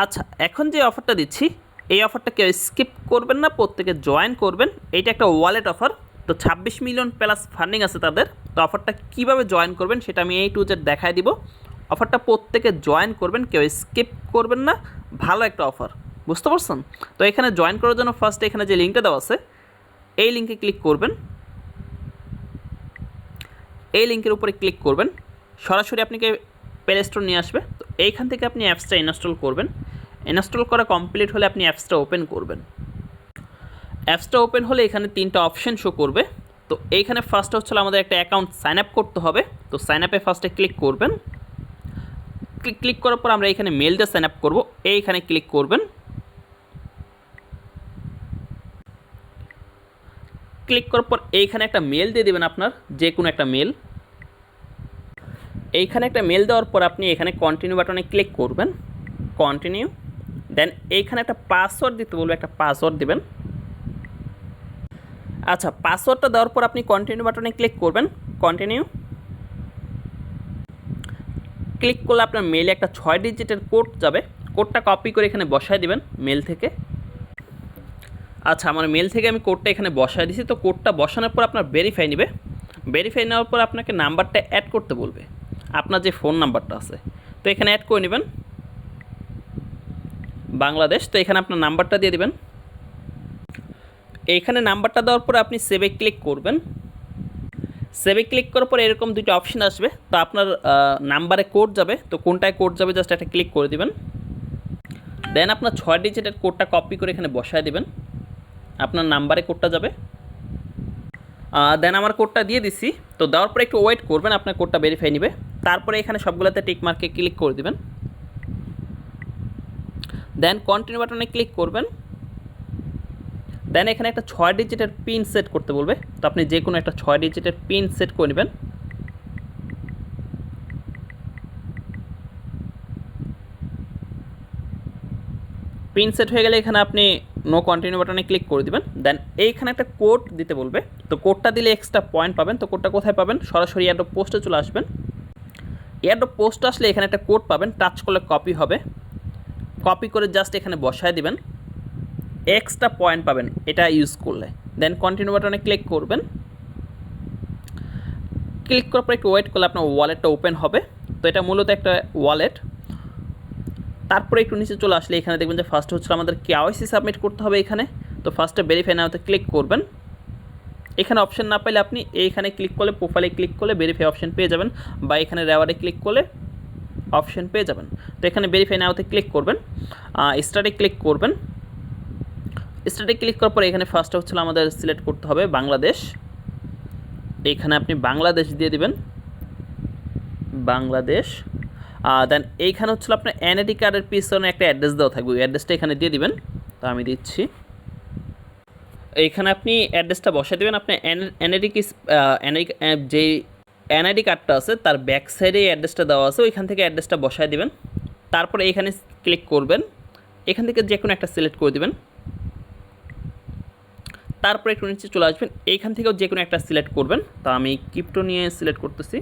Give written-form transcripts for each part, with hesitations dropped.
আচ্ছা, এখন যে অফারটা দিচ্ছি এই অফারটা কেউ স্কিপ করবেন না, প্রত্যেকে জয়েন করবেন। এইটা একটা ওয়ালেট অফার। তো 26 মিলিয়ন প্লাস ফান্ডিং আছে তাদের। তো অফারটা কীভাবে জয়েন করবেন সেটা আমি এই টু জেড দেখাই দিব। অফারটা প্রত্যেকে জয়েন করবেন, কেউ স্কিপ করবেন না। ভালো একটা অফার, বুঝতে পারছেন? তো এখানে জয়েন করার জন্য ফার্স্ট এখানে যে লিঙ্কটা দেওয়া আছে এই লিঙ্কে ক্লিক করবেন। এই লিঙ্কের উপরে ক্লিক করবেন, সরাসরি আপনাকে প্লে স্টোর নিয়ে আসবে। তো এইখান থেকে আপনি অ্যাপসটা ইনস্টল করবেন। ইনস্টল করা কমপ্লিট হলে আপনি অ্যাপসটা ওপেন করবেন। অ্যাপসটা ওপেন হলে এখানে 3টা অপশন শো করবে। তো এইখানে ফার্স্ট হচ্ছে আমাদের একটা অ্যাকাউন্ট সাইন আপ করতে হবে। তো সাইন আপে ফার্স্টে ক্লিক করবেন। ক্লিক করার পর আমরা এখানে মেল দিয়ে সাইন আপ করবো, এইখানে ক্লিক করবেন। ক্লিক করার পর এইখানে একটা মেল দিয়ে দেবেন, আপনার যে কোনো একটা মেল। এইখানে একটা মেল দেওয়ার পর আপনি এখানে কন্টিনিউ বাটনে ক্লিক করবেন, কন্টিনিউ। দেন এইখানে একটা পাসওয়ার্ড দিতে বলবে, একটা পাসওয়ার্ড দেবেন। আচ্ছা, পাসওয়ার্ডটা দেওয়ার পর আপনি কন্টিনিউ বাটনে ক্লিক করবেন, কন্টিনিউ। ক্লিক করলে আপনার মেলে একটা 6 ডিজিটের কোড যাবে। কোডটা কপি করে এখানে বসায় দিবেন মেল থেকে। আচ্ছা, আমার মেল থেকে আমি কোডটা এখানে বসায় দিছি। তো কোডটা বসানোর পর আপনার ভেরিফাই নেবে। ভেরিফাই নেওয়ার পর আপনাকে নাম্বারটা অ্যাড করতে বলবে, আপনার যে ফোন নাম্বারটা আছে। তো এখানে অ্যাড করে নেবেন বাংলাদেশ। তো এখানে আপনার নাম্বারটা দিয়ে দেবেন। এইখানে নাম্বারটা দেওয়ার পর আপনি সেভে ক্লিক করবেন। সেভে ক্লিক করার পর এরকম দুটো অপশন আসবে। তো আপনার নাম্বারে কোড যাবে, তো কোনটায় কোড যাবে জাস্ট একটা ক্লিক করে দিবেন। দেন আপনার 6 ডিজিটের কোডটা কপি করে এখানে বসায় দিবেন, আপনার নাম্বারে কোডটা যাবে। দেন আমার কোডটা দিয়ে দিছি। তো দেওয়ার পরে একটু ওয়েট করবেন, আপনার কোডটা ভেরিফাই নেবে। তারপরে এখানে সবগুলোতে টিক মার্কে ক্লিক করে দিবেন। দেন কন্টিনিউ বাটনে ক্লিক করবেন। দেন এখানে একটা 6 ডিজিটের পিন সেট করতে বলবে। তো আপনি যে কোনো একটা 6 ডিজিটের পিন সেট করে নেবেন। পিন সেট হয়ে গেলে এখানে আপনি নো কন্টিনিউ বাটনে ক্লিক করে দিবেন। দেন এইখানে একটা কোড দিতে বলবে। তো কোডটা দিলে এক্সট্রা পয়েন্ট পাবেন। তো কোডটা কোথায় পাবেন? সরাসরি এয়ারড্রপ পোস্টে চলে আসবেন। এয়ারড্রপ পোস্ট আসলে এখানে একটা কোড পাবেন, টাচ করলে কপি হবে। কপি করে জাস্ট এখানে বসায় দিবেন, এক্সট্রা পয়েন্ট পাবেন এটা ইউজ করলে। দেন কন্টিনিউ বাটনে ক্লিক করবেন। ক্লিক করার পর একটু ওয়েট করলে আপনার ওয়ালেটটা ওপেন হবে। তো এটা মূলত একটা ওয়ালেট। তারপরে একটু নিচে চলে আসলে এখানে দেখবেন যে ফার্স্ট হচ্ছে আমাদের কেওয়াইসি সাবমিট করতে হবে এখানে। তো ফার্স্টে ভেরিফাই নাওতে ক্লিক করবেন। এখানে অপশন না পাইলে আপনি এইখানে ক্লিক করলে, প্রোফাইলে ক্লিক করলে ভেরিফাই অপশন পেয়ে যাবেন, বা এখানে রেওয়ার্ডে ক্লিক করলে অপশন পেয়ে যাবেন। তো এখানে ভেরিফাই নাওতে ক্লিক করবেন, স্টার্টে ক্লিক করবেন। স্টার্টে ক্লিক করার পরে এখানে ফার্স্টে হচ্ছে আমাদের সিলেক্ট করতে হবে বাংলাদেশ। এইখানে আপনি বাংলাদেশ দিয়ে দিবেন, বাংলাদেশ। দেন এইখানে হচ্ছে আপনার এনআইডি কার্ডের পিছনে একটা অ্যাড্রেস দেওয়া থাকবে, ওই অ্যাড্রেসটা এখানে দিয়ে দিবেন। তো আমি দিচ্ছি। এইখানে আপনি অ্যাড্রেসটা বসাই দেবেন। আপনি এনআইডি যে এনআইডি কার্ডটা আছে তার ব্যাক সাইডে অ্যাড্রেসটা দেওয়া আছে, ওইখান থেকে অ্যাড্রেসটা বসাই দেবেন। তারপরে এইখানে ক্লিক করবেন, এখান থেকে যে কোনো একটা সিলেক্ট করে দেবেন। তারপরে একটু নিচে চলে আসবেন, এইখান থেকেও যে কোনো একটা সিলেক্ট করবেন। তো আমি ক্রিপ্টো নিয়ে সিলেক্ট করতেছি।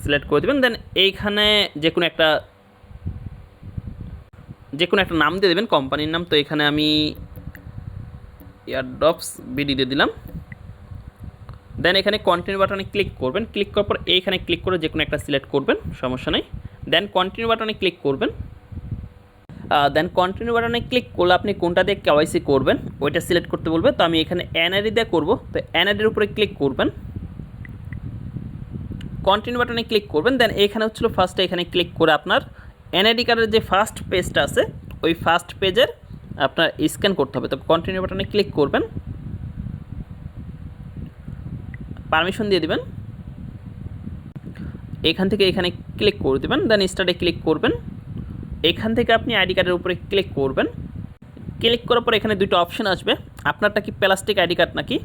সিলেক্ট করে দেবেন। দেন এইখানে যে কোনো একটা নাম দিয়ে দেবেন, কোম্পানির নাম। তো এখানে আমি এয়ারড্রপস বিডি দিয়ে দিলাম। দেন এখানে কন্টিনিউ বাটনে ক্লিক করবেন। ক্লিক করার পর এইখানে ক্লিক করে যে কোনো একটা সিলেক্ট করবেন, সমস্যা নেই। দেন কন্টিনিউ বাটনে ক্লিক করবেন। দেন কন্টিনিউ বাটনে ক্লিক করলে আপনি কোনটা দিয়ে কেওয়াইসি করবেন ওইটা সিলেক্ট করতে বলবে। তো আমি এখানে এনআইডি দিয়ে করব। তো এনআইডির উপরে ক্লিক করবেন, কন্টিনিউ বাটনে ক্লিক করবেন। দেন এইখানে হচ্ছিল ফার্স্টে এখানে ক্লিক করে আপনার এনআইডি কার্ডের যে ফার্স্ট পেজটা আছে ওই ফার্স্ট পেজের আপনার স্ক্যান করতে হবে। তো কন্টিনিউ বাটনে ক্লিক করবেন, পারমিশন দিয়ে দিবেন। এখান থেকে এখানে ক্লিক করে দেবেন। দেন স্টার্টে ক্লিক করবেন। এখান থেকে আপনি আইডি কার্ডের উপরে ক্লিক করবেন। ক্লিক করার পর এখানে দুটো অপশন আসবে, আপনারটা কি প্লাস্টিক আইডি কার্ড নাকি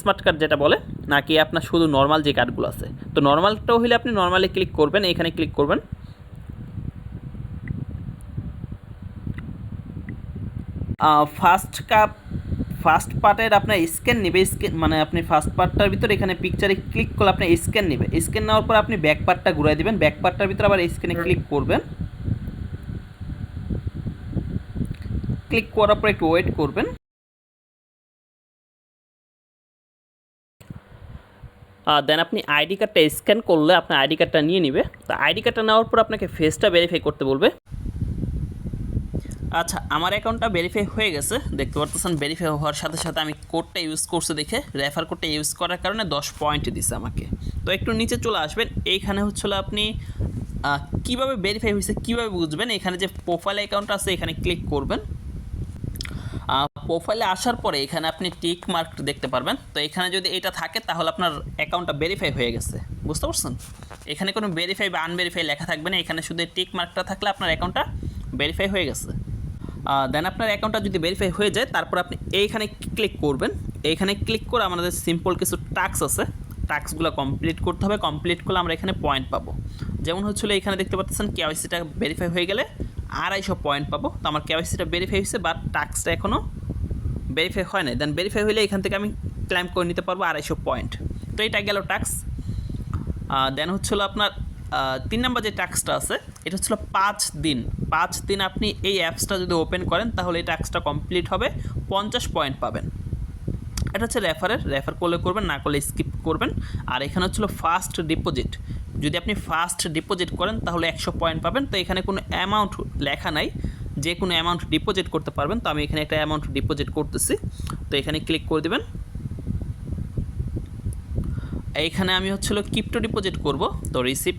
স্মার্ট কার্ড যেটা বলে, নাকি আপনার শুধু নর্মাল যে কার্ডগুলো আছে। তো নর্মালটাও হলে আপনি নর্মালি ক্লিক করবেন, এখানে ক্লিক করবেন। ফার্স্ট পার্টের আপনার স্ক্যান নেবে, স্ক্যান মানে আপনি ফার্স্ট পার্টটার ভিতরে এখানে পিকচারে ক্লিক করলে আপনি স্ক্যান নেবে, স্ক্যান নেওয়ার পর আপনি ব্যাক পার্টটা ঘুরাই দেবেন, ব্যাক পার্টটার ভিতরে আবার স্ক্যানে ক্লিক করবেন, ক্লিক করার পর একটু ওয়েট করবেন। দেন আপনি আইডি কার্ডটা স্ক্যান করলে আপনার আইডি কার্ডটা নিয়ে নেবে। তো আইডি কার্ডটা নেওয়ার পর আপনাকে ফেসটা ভেরিফাই করতে বলবে। আচ্ছা, আমার অ্যাকাউন্টটা ভেরিফাই হয়ে গেছে, দেখতে পারতেছেন ভেরিফাই হওয়ার সাথে সাথে আমি কোডটা ইউজ করছে দেখে রেফার কোডটা ইউজ করার কারণে 10 পয়েন্ট দিছে আমাকে। তো একটু নিচে চলে আসবেন, এইখানে হচ্ছিল আপনি কীভাবে ভেরিফাই হয়েছে কীভাবে বুঝবেন, এখানে যে প্রোফাইল অ্যাকাউন্ট আছে এখানে ক্লিক করবেন। প্রোফাইলে আসার পরে এখানে আপনি টিক মার্ক দেখতে পারবেন। তো এখানে যদি এটা থাকে তাহলে আপনার অ্যাকাউন্টটা ভেরিফাই হয়ে গেছে, বুঝতে পারছেন? এখানে কোনো ভেরিফাই বা আনভেরিফাই লেখা থাকবে না, এখানে শুধু টিক মার্কটা থাকলে আপনার অ্যাকাউন্টটা ভেরিফাই হয়ে গেছে। দেন আপনার অ্যাকাউন্টটা যদি ভেরিফাই হয়ে যায় তারপর আপনি এইখানে ক্লিক করবেন। এইখানে ক্লিক করে আমাদের সিম্পল কিছু টাস্ক আছে, টাস্কগুলো কমপ্লিট করতে হবে, কমপ্লিট করলে আমরা এখানে পয়েন্ট পাবো। যেমন হচ্ছিল এখানে দেখতে পাচ্ছেন কেওয়াইসিটা ভেরিফাই হয়ে গেলে 250 পয়েন্ট পাবো। তো আমার কেওয়াইসিটা ভেরিফাই হয়েছে বাট টাস্কটা এখনও ভেরিফাই হয় নাই। দেন ভেরিফাই হলে এখান থেকে আমি ক্লাইম করে নিতে পারবো 250 পয়েন্ট। তো এটা গেল টাস্ক। দেন হচ্ছিল আপনার 3 নম্বর যে টাস্কটা আছে এটা হচ্ছিল 5 দিন আপনি এই অ্যাপসটা যদি ওপেন করেন তাহলে এই টাস্কটা কমপ্লিট হবে, 50 পয়েন্ট পাবেন। এটা হচ্ছে রেফার করলে করবেন, না করলে স্কিপ করবেন। আর এখানে হচ্ছিল ফার্স্ট ডিপোজিট, যদি আপনি ফার্স্ট ডিপোজিট করেন তাহলে 100 পয়েন্ট পাবেন। তো এখানে কোনো অ্যামাউন্ট লেখা নাই, যে কোনো অ্যামাউন্ট ডিপোজিট করতে পারবেন। তো আমি এখানে একটা অ্যামাউন্ট ডিপোজিট করতেছি, তো এখানে ক্লিক করে দেবেন। এইখানে আমি হচ্ছিল ক্রিপ্টো ডিপোজিট করব, তো রিসিভ,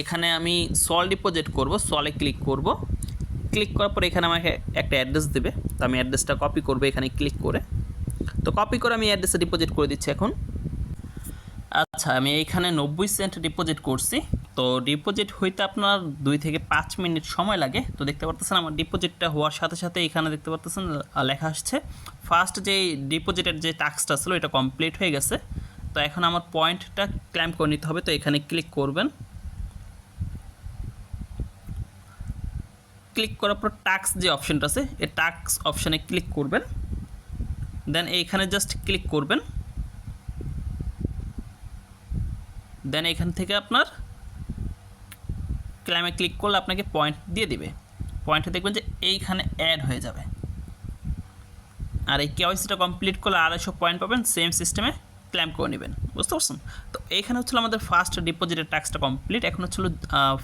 এখানে আমি সল ডিপোজিট করব, সলে ক্লিক করব। ক্লিক করার পর এখানে আমাকে একটা অ্যাড্রেস দেবে, তো আমি অ্যাড্রেসটা কপি করব এখানে ক্লিক করে। তো কপি করে আমি অ্যাড্রেসে ডিপোজিট করে দিচ্ছি এখন। আচ্ছা, আমি এইখানে 90 সেন্ট ডিপোজিট করছি। তো ডিপোজিট হইতে আপনার 2 থেকে 5 মিনিট সময় লাগে। তো দেখতে পারতেছেন আমার ডিপোজিটটা হওয়ার সাথে সাথে এখানে দেখতে পারতেছেন লেখা আসছে ফার্স্ট যে ডিপোজিটের যে টাস্কটা ছিল এটা কমপ্লিট হয়ে গেছে। তো এখন আমার পয়েন্টটা ক্লেম করে নিতে হবে, তো এখানে ক্লিক করবেন। ক্লিক করার পর টাস্ক যে অপশনটা আছে এই টাস্ক অপশানে ক্লিক করবেন। দেন এইখানে জাস্ট ক্লিক করবেন। দেন এখান থেকে আপনার ক্লেমে ক্লিক করলে আপনাকে পয়েন্ট দিয়ে দিবে। পয়েন্টে দেখবেন যে এইখানে অ্যাড হয়ে যাবে। আর এই কেওয়াইসিটা কমপ্লিট করলে 250 পয়েন্ট পাবেন, সেম সিস্টেমে ক্লেম করে নেবেন, বুঝতে পারছেন? তো এইখানে হচ্ছিল আমাদের ফার্স্ট ডিপোজিটের টাস্কটা কমপ্লিট। এখন হচ্ছিল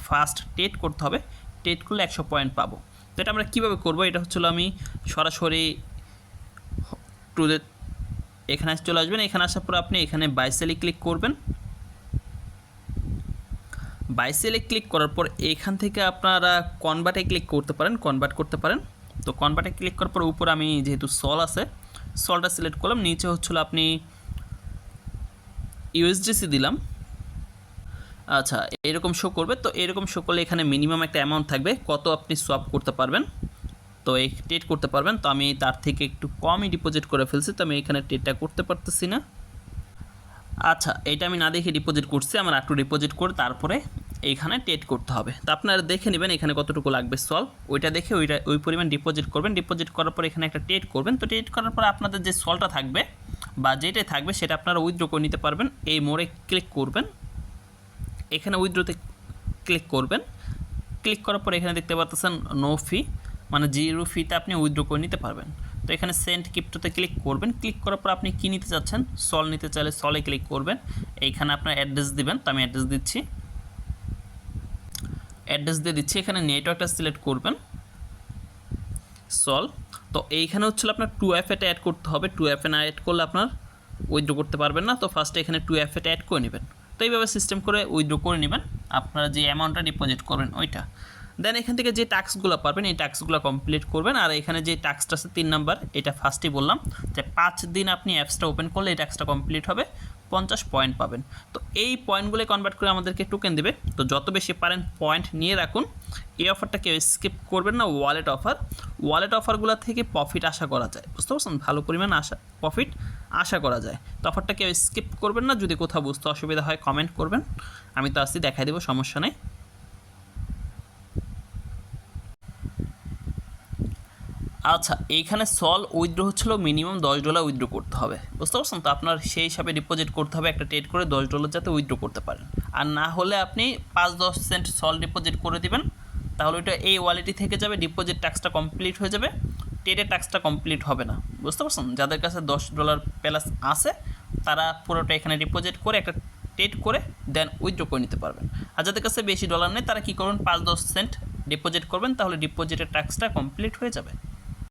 ফার্স্ট টেট করতে হবে, টেট করলে 100 পয়েন্ট পাবো। তো এটা আমরা কীভাবে করবো, এটা হচ্ছিল আমি সরাসরি এখানে চলে আসবেন। এখানে আসার পর আপনি এখানে বাই সেলে ক্লিক করবেন। বাই সেলে ক্লিক করার পর এখান থেকে আপনারা কনভার্টে ক্লিক করতে পারেন, কনভার্ট করতে পারেন। তো কনভার্টে ক্লিক করার পর উপর আমি যেহেতু সল আছে সলটা সিলেক্ট করলাম, নিচে হচ্ছিল আপনি ইউএসডিসি দিলাম। আচ্ছা, এরকম শো করবে। তো এরকম শো করলে এখানে মিনিমাম একটা অ্যামাউন্ট থাকবে কত আপনি সোয়াপ করতে পারবেন, তো এই ট্রেড করতে পারবেন। তো আমি তার থেকে একটু কমই ডিপোজিট করে ফেলছি, তো আমি এখানে ট্রেডটা করতে পারতেছি না। আচ্ছা, এটা আমি না দেখে ডিপোজিট করছি, আমার একটু ডিপোজিট করে তারপরে এইখানে ট্রেড করতে হবে। তো আপনারা দেখে নেবেন এখানে কতটুকু লাগবে সল, ওইটা দেখে ওই পরিমাণ ডিপোজিট করবেন। ডিপোজিট করার পর এখানে একটা ট্রেড করবেন। তো ট্রেড করার পর আপনাদের যে সলটা থাকবে বা যেটাই থাকবে সেটা আপনারা উইথড্র করে নিতে পারবেন। এই মোড়ে ক্লিক করবেন, এখানে উইথড্রোতে ক্লিক করবেন। ক্লিক করার পর এখানে দেখতে পাচ্ছেন নো ফি, মানে 0 ফিতে আপনি উইথড্র করে নিতে পারবেন। তো এখানে সেন্ড ক্রিপ্টোতে ক্লিক করবেন। ক্লিক করার পর আপনি কী নিতে চাচ্ছেন, সল নিতে চাইলে সলে ক্লিক করবেন। এইখানে আপনার অ্যাড্রেস দিবেন, তো আমি অ্যাড্রেস দিচ্ছি, অ্যাড্রেস দিয়ে দিচ্ছি। এখানে নেটওয়ার্কটা সিলেক্ট করবেন, সল। তো এইখানে হচ্ছিল আপনার 2FA অ্যাড করতে হবে, 2FA না অ্যাড করলে আপনার উইথড্র করতে পারবেন না। তো ফার্স্টে এখানে 2FA অ্যাড করে নেবেন। তো এইভাবে সিস্টেম করে উইথড্র করে নেবেন আপনারা যে অ্যামাউন্টটা ডিপোজিট করবেন ওইটা। দেন এখান থেকে যে টাস্কগুলো পারবেন এই টাস্কগুলো কমপ্লিট করবেন। আর এখানে যে টাস্কটা আছে 3 নাম্বার, এটা ফার্স্টেই বললাম যে 5 দিন আপনি অ্যাপসটা ওপেন করলে এই টাস্কটা কমপ্লিট হবে, 50 পয়েন্ট পাবেন। তো এই পয়েন্টগুলো কনভার্ট করে আমাদেরকে টোকেন দেবে। তো যত বেশি পারেন পয়েন্ট নিয়ে রাখুন। এই অফারটা কেউ স্কিপ করবেন না, ওয়ালেট অফারগুলো থেকে প্রফিট আশা করা যায়, বুঝতে পারছেন? ভালো পরিমাণ প্রফিট আশা করা যায়। তো অফারটা কেউ স্কিপ করবেন না। যদি কোথাও বুঝতে অসুবিধা হয় কমেন্ট করবেন, আমি তো আসছি দেখাই দেবো, সমস্যা নেই। আচ্ছা, এইখানে সল উইথড্র হচ্ছিল মিনিমাম $10 উইথড্র করতে হবে, বুঝতে পারছেন? তো আপনার সেই হিসাবে ডিপোজিট করতে হবে একটা ট্রেড করে $10 যাতে উইথড্র করতে পারেন। আর না হলে আপনি 5-10 সেন্ট সল ডিপোজিট করে দিবেন, তাহলে ওইটা এই ওয়ালেটই থেকে যাবে, ডিপোজিট ট্যাক্সটা কমপ্লিট হয়ে যাবে, ট্রেডের ট্যাক্সটা কমপ্লিট হবে না, বুঝতে পারছেন? যাদের কাছে $10 প্লাস আছে তারা পুরোটা এখানে ডিপোজিট করে একটা ট্রেড করে দেন উইথড্র করে নিতে পারবেন। আর যাদের কাছে বেশি ডলার নেই তারা কী করবেন, 5-10 সেন্ট ডিপোজিট করবেন, তাহলে ডিপোজিটের ট্যাক্সটা কমপ্লিট হয়ে যাবে।